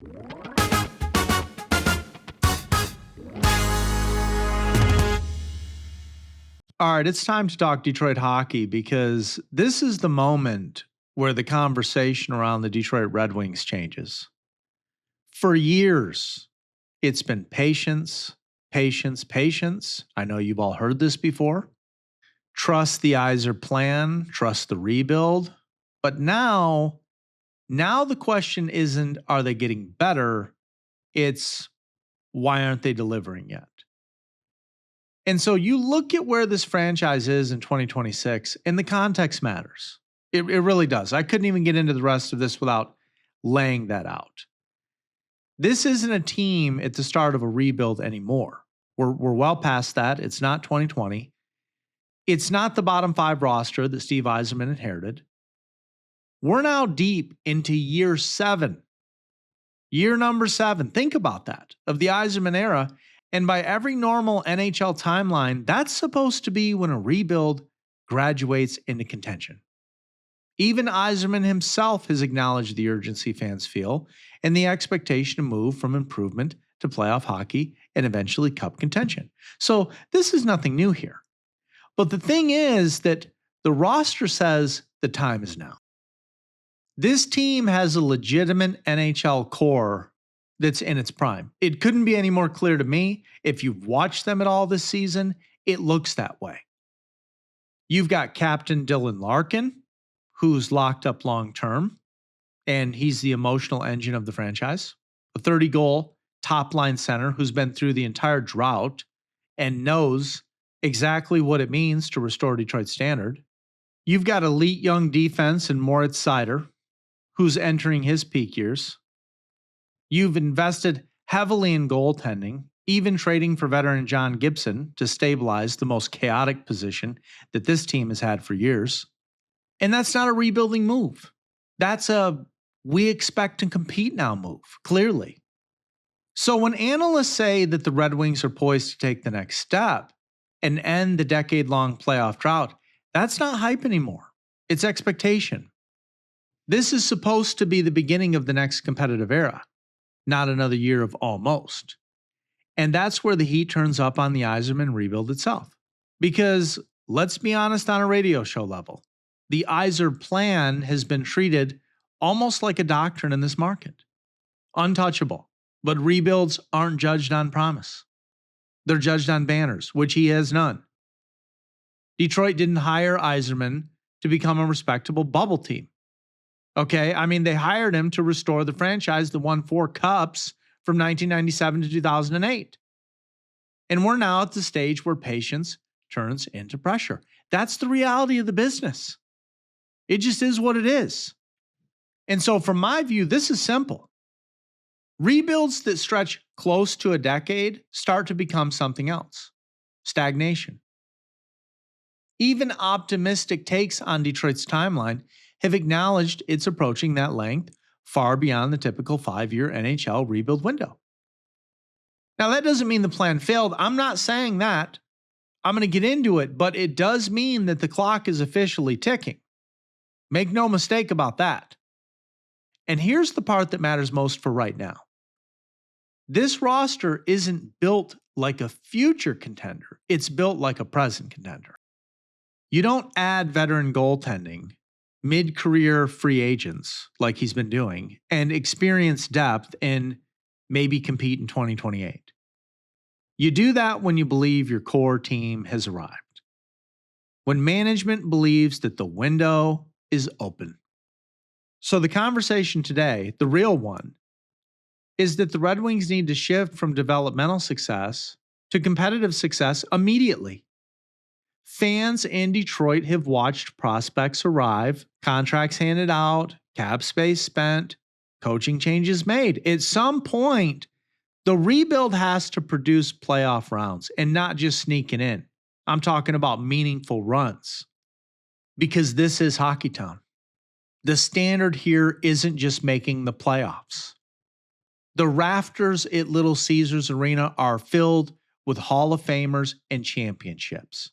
All right, it's time to talk Detroit hockey because this is the moment where the conversation around the Detroit Red Wings changes. For years, it's been patience, patience, patience. I know you've all heard this before. Trust the Yzerplan, trust the rebuild. But now the question isn't, are they getting better? It's, why aren't they delivering yet? And so you look at where this franchise is in 2026, and the context matters. It really does. I couldn't even get into the rest of this without laying that out. This isn't a team at the start of a rebuild anymore. We're well past that. It's not 2020. It's not the bottom five roster that Steve Yzerman inherited. We're now deep into year 7. Year number 7. Think about that, of the Yzerman era. And by every normal NHL timeline, that's supposed to be when a rebuild graduates into contention. Even Yzerman himself has acknowledged the urgency fans feel and the expectation to move from improvement to playoff hockey and eventually cup contention. So this is nothing new here. But the thing is that the roster says the time is now. This team has a legitimate NHL core that's in its prime. It couldn't be any more clear to me. If you've watched them at all this season, it looks that way. You've got Captain Dylan Larkin, who's locked up long term, and he's the emotional engine of the franchise. A 30-goal top-line center who's been through the entire drought and knows exactly what it means to restore Detroit's standard. You've got elite young defense in Moritz Seider, who's entering his peak years. You've invested heavily in goaltending, even trading for veteran John Gibson to stabilize the most chaotic position that this team has had for years. And that's not a rebuilding move. That's a we expect to compete now move, clearly. So when analysts say that the Red Wings are poised to take the next step and end the decade-long playoff drought, that's not hype anymore. It's expectation. This is supposed to be the beginning of the next competitive era, not another year of almost. And that's where the heat turns up on the Yzerman rebuild itself. Because let's be honest, on a radio show level, the Yzerplan has been treated almost like a doctrine in this market. Untouchable. But rebuilds aren't judged on promise. They're judged on banners, which he has none. Detroit didn't hire Yzerman to become a respectable bubble team. Okay, I mean, they hired him to restore the franchise that won 4 cups from 1997 to 2008. And we're now at the stage where patience turns into pressure. That's the reality of the business. It just is what it is. And so from my view, this is simple. Rebuilds that stretch close to a decade start to become something else. Stagnation. Even optimistic takes on Detroit's timeline have acknowledged it's approaching that length far beyond the typical 5-year NHL rebuild window. Now, that doesn't mean the plan failed. I'm not saying that. I'm going to get into it, but it does mean that the clock is officially ticking. Make no mistake about that. And here's the part that matters most for right now. This roster isn't built like a future contender. It's built like a present contender. You don't add veteran goaltending, mid-career free agents like he's been doing, and experience depth and maybe compete in 2028. You do that when you believe your core team has arrived. When management believes that the window is open. So the conversation today, the real one, is that the Red Wings need to shift from developmental success to competitive success immediately. Fans in Detroit have watched prospects arrive, contracts handed out, cap space spent, coaching changes made. At some point, the rebuild has to produce playoff rounds and not just sneaking in. I'm talking about meaningful runs. Because this is Hockeytown. The standard here isn't just making the playoffs. The rafters at Little Caesars Arena are filled with Hall of Famers and championships.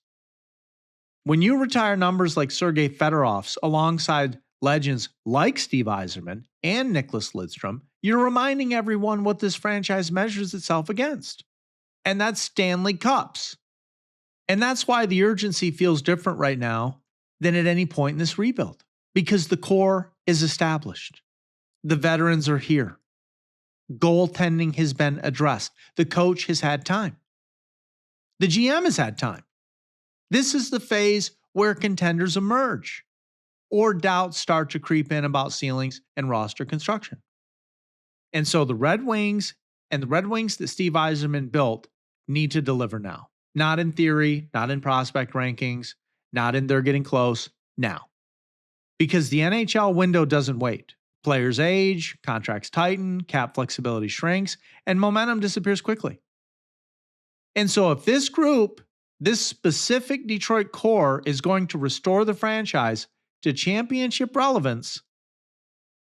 When you retire numbers like Sergei Fedorov's alongside legends like Steve Yzerman and Nicholas Lidstrom, You're reminding everyone what this franchise measures itself against, and that's Stanley Cups. And that's why the urgency feels different right now than at any point in this rebuild, because the core is established. The veterans are here. Goaltending has been addressed. The coach has had time. The GM has had time. This is the phase where contenders emerge or doubts start to creep in about ceilings and roster construction. And so the Red Wings and the Red Wings that Steve Yzerman built need to deliver now. Not in theory, not in prospect rankings, not in they're getting close, now. Because the NHL window doesn't wait. Players age, contracts tighten, cap flexibility shrinks, and momentum disappears quickly. And so if this group, this specific Detroit core, is going to restore the franchise to championship relevance,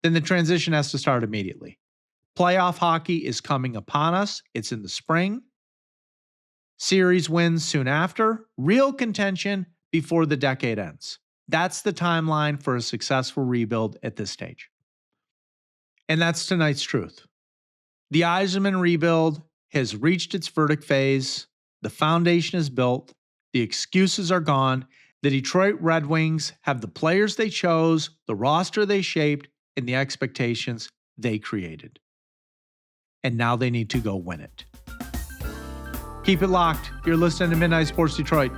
then the transition has to start immediately. Playoff hockey is coming upon us. It's in the spring. Series wins soon after. Real contention before the decade ends. That's the timeline for a successful rebuild at this stage. And that's tonight's truth. The Yzerman rebuild has reached its verdict phase. The foundation is built. The excuses are gone. The Detroit Red Wings have the players they chose, the roster they shaped, and the expectations they created. And now they need to go win it. Keep it locked. You're listening to Midnight Sports Detroit.